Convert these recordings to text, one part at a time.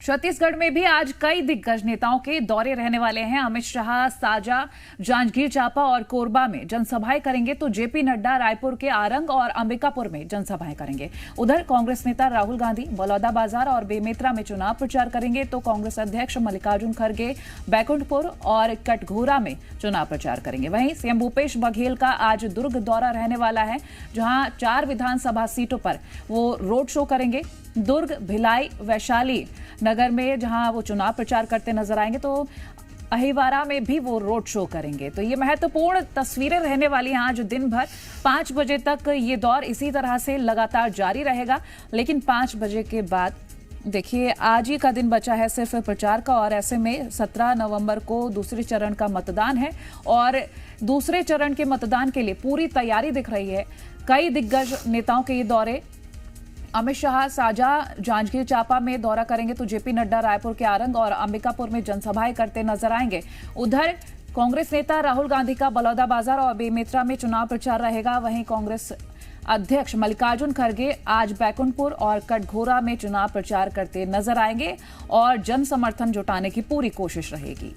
छत्तीसगढ़ में भी आज कई दिग्गज नेताओं के दौरे रहने वाले हैं। अमित शाह साजा, जांजगीर चांपा और कोरबा में जनसभाएं करेंगे तो जेपी नड्डा रायपुर के आरंग और अंबिकापुर में जनसभाएं करेंगे। उधर कांग्रेस नेता राहुल गांधी बलौदाबाजार और बेमेतरा में चुनाव प्रचार करेंगे तो कांग्रेस अध्यक्ष मल्लिकार्जुन खड़गे बैकुंठपुर और कटघोरा में चुनाव प्रचार करेंगे। वहीं सीएम भूपेश बघेल का आज दुर्ग दौरा रहने वाला है, जहां 4 विधानसभा सीटों पर वो रोड शो करेंगे। दुर्ग, भिलाई, वैशाली नगर में जहां वो चुनाव प्रचार करते नजर आएंगे तो अहिवारा में भी वो रोड शो करेंगे। तो ये महत्वपूर्ण तस्वीरें रहने वाली हैं। आज दिन भर 5 बजे तक ये दौर इसी तरह से लगातार जारी रहेगा, लेकिन 5 बजे के बाद देखिए आज ही का दिन बचा है सिर्फ प्रचार का, और ऐसे में 17 नवंबर को दूसरे चरण का मतदान है और दूसरे चरण के मतदान के लिए पूरी तैयारी दिख रही है। कई दिग्गज नेताओं के ये दौरे, अमित शाह साजा जांजगीर चांपा में दौरा करेंगे तो जेपी नड्डा रायपुर के आरंग और अंबिकापुर में जनसभाएं करते नजर आएंगे। उधर कांग्रेस नेता राहुल गांधी का बलौदाबाजार और बेमेतरा में चुनाव प्रचार रहेगा। वहीं कांग्रेस अध्यक्ष मल्लिकार्जुन खड़गे आज बैकुंठपुर और कटघोरा में चुनाव प्रचार करते नजर आएंगे और जन समर्थन जुटाने की पूरी कोशिश रहेगी।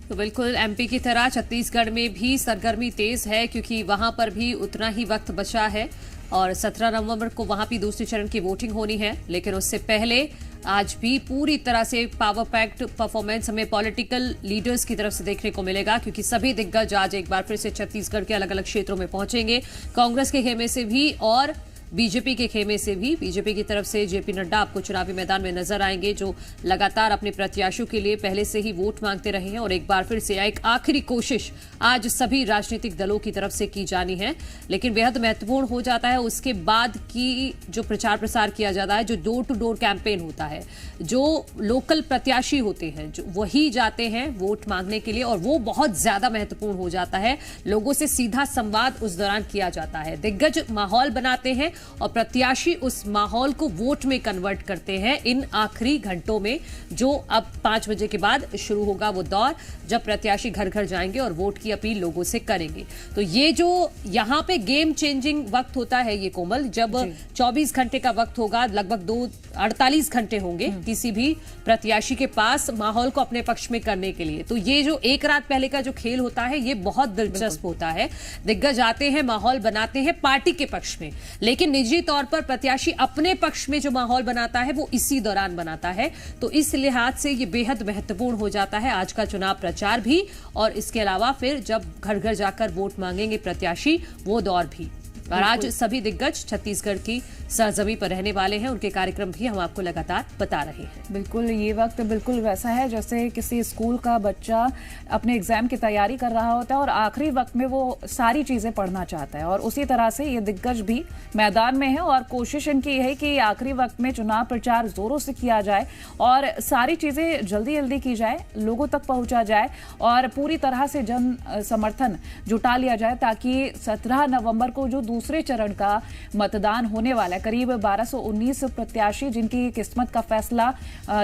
तो बिल्कुल एमपी की तरह छत्तीसगढ़ में भी सरगर्मी तेज है, क्योंकि वहां पर भी उतना ही वक्त बचा है और 17 नवंबर को वहां भी दूसरे चरण की वोटिंग होनी है। लेकिन उससे पहले आज भी पूरी तरह से पावर पैक्ड परफॉर्मेंस हमें पॉलिटिकल लीडर्स की तरफ से देखने को मिलेगा, क्योंकि सभी दिग्गज आज एक बार फिर से छत्तीसगढ़ के अलग अलग क्षेत्रों में पहुंचेंगे। कांग्रेस के खेमे से भी और बीजेपी के खेमे से भी। बीजेपी की तरफ से जेपी नड्डा आपको चुनावी मैदान में नजर आएंगे, जो लगातार अपने प्रत्याशियों के लिए पहले से ही वोट मांगते रहे हैं और एक बार फिर से एक आखिरी कोशिश आज सभी राजनीतिक दलों की तरफ से की जानी है। लेकिन बेहद महत्वपूर्ण हो जाता है उसके बाद की जो प्रचार प्रसार किया जाता है, जो डोर टू डोर कैंपेन होता है, जो लोकल प्रत्याशी होते हैं जो वही जाते हैं वोट मांगने के लिए, और वो बहुत ज्यादा महत्वपूर्ण हो जाता है। लोगों से सीधा संवाद उस दौरान किया जाता है, दिग्गज माहौल बनाते हैं और प्रत्याशी उस माहौल को वोट में कन्वर्ट करते हैं इन आखिरी घंटों में, जो अब 5 बजे के बाद शुरू होगा वो दौर, जब प्रत्याशी घर घर जाएंगे और वोट की अपील लोगों से करेंगे। तो ये जो यहां पे गेम चेंजिंग वक्त होता है ये कोमल, जब 24 घंटे का वक्त होगा, लगभग 48 घंटे होंगे किसी भी प्रत्याशी के पास माहौल को अपने पक्ष में करने के लिए। तो ये जो एक रात पहले का जो खेल होता है ये बहुत दिलचस्प होता है। दिग्गज आते हैं, माहौल बनाते हैं पार्टी के पक्ष में, लेकिन निजी तौर पर प्रत्याशी अपने पक्ष में जो माहौल बनाता है वो इसी दौरान बनाता है। तो इस लिहाज से ये बेहद महत्वपूर्ण हो जाता है आज का चुनाव प्रचार भी, और इसके अलावा फिर जब घर घर जाकर वोट मांगेंगे प्रत्याशी वो दौर भी। और आज सभी दिग्गज छत्तीसगढ़ की सरजमी पर रहने वाले हैं, उनके कार्यक्रम भी हम आपको लगातार बता रहे हैं। बिल्कुल ये वक्त बिल्कुल वैसा है जैसे किसी स्कूल का बच्चा अपने एग्जाम की तैयारी कर रहा होता है और आखिरी वक्त में वो सारी चीजें पढ़ना चाहता है, और उसी तरह से ये दिग्गज भी मैदान में है और कोशिश इनकी है कि आखिरी वक्त में चुनाव प्रचार जोरों से किया जाए और सारी चीजें जल्दी जल्दी की जाए, लोगों तक पहुंचा जाए और पूरी तरह से जन समर्थन जुटा लिया जाए, ताकि 17 नवंबर को जो दूसरे चरण का मतदान होने वाला है, करीब 1219 प्रत्याशी जिनकी किस्मत का फैसला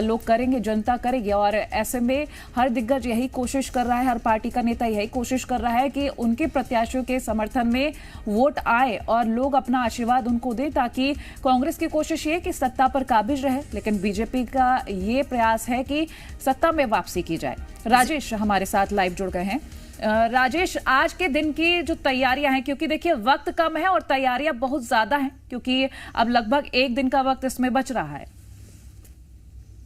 लोग करेंगे, जनता करेगी। और ऐसे में हर दिग्गज यही कोशिश कर रहा है, हर पार्टी का नेता यही कोशिश कर रहा है कि उनके प्रत्याशियों के समर्थन में वोट आए और लोग अपना आशीर्वाद उनको दें, ताकि कांग्रेस की कोशिश ये कि सत्ता पर काबिज रहे, लेकिन बीजेपी का ये प्रयास है कि सत्ता में वापसी की जाए। राजेश हमारे साथ लाइव जुड़ गए हैं। राजेश, आज के दिन की जो तैयारियां हैं, क्योंकि देखिए वक्त कम है और तैयारियां बहुत ज्यादा हैं, क्योंकि अब लगभग 1 दिन का वक्त इसमें बच रहा है।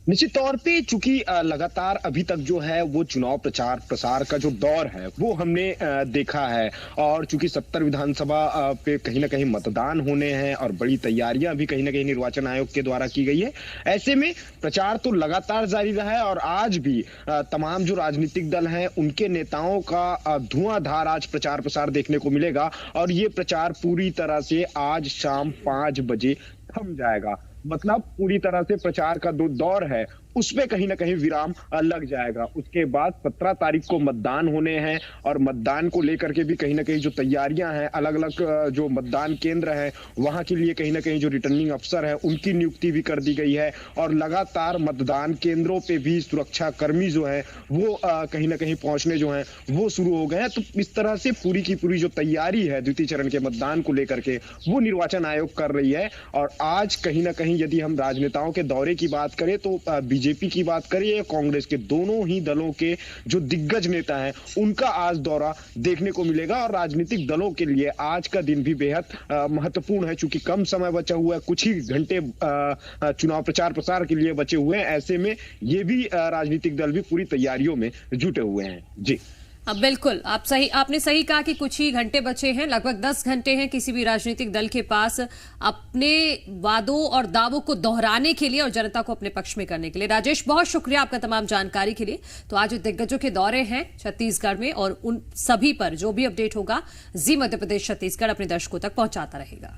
निश्चित तौर पे चूंकि लगातार अभी तक जो है वो चुनाव प्रचार प्रसार का जो दौर है वो हमने देखा है, और चूंकि 70 विधानसभा पे कहीं ना कहीं मतदान होने हैं और बड़ी तैयारियां भी कहीं ना कहीं निर्वाचन आयोग के द्वारा की गई है, ऐसे में प्रचार तो लगातार जारी रहा है और आज भी तमाम जो राजनीतिक दल हैं उनके नेताओं का धुआंधार आज प्रचार प्रसार देखने को मिलेगा, और ये प्रचार पूरी तरह से आज शाम 5 बजे थम जाएगा। मतलब पूरी तरह से प्रचार का जो दौर है उसमें कहीं ना कहीं विराम लग जाएगा। उसके बाद 17 तारीख को मतदान होने हैं, और मतदान को लेकर के भी कहीं ना कहीं जो तैयारियां हैं, अलग अलग जो मतदान केंद्र हैं वहां के लिए कहीं ना कहीं जो रिटर्निंग अफसर है उनकी नियुक्ति भी कर दी गई है, और लगातार मतदान केंद्रों पे भी सुरक्षा कर्मी जो है वो कहीं ना कहीं पहुंचने जो है वो शुरू हो गए हैं। तो इस तरह से पूरी की पूरी जो तैयारी है द्वितीय चरण के मतदान को लेकर के वो निर्वाचन आयोग कर रही है। और आज कहीं ना कहीं यदि हम राजनेताओं के दौरे की बात करें तो बीजेपी की बात करें या कांग्रेस के, दोनों ही दलों के जो दिग्गज नेता हैं उनका आज दौरा देखने को मिलेगा। और राजनीतिक दलों के लिए आज का दिन भी बेहद महत्वपूर्ण है, चूंकि कम समय बचा हुआ है, कुछ ही घंटे चुनाव प्रचार प्रसार के लिए बचे हुए हैं। ऐसे में ये भी राजनीतिक दल भी पूरी तैयारियों में जुटे हुए हैं। जी बिल्कुल, आपने सही कहा कि कुछ ही घंटे बचे हैं, लगभग 10 घंटे हैं किसी भी राजनीतिक दल के पास अपने वादों और दावों को दोहराने के लिए और जनता को अपने पक्ष में करने के लिए। राजेश, बहुत शुक्रिया आपका तमाम जानकारी के लिए। तो आज दिग्गजों के दौरे हैं छत्तीसगढ़ में और उन सभी पर जो भी अपडेट होगा जी मध्य प्रदेश छत्तीसगढ़ अपने दर्शकों तक पहुंचाता रहेगा।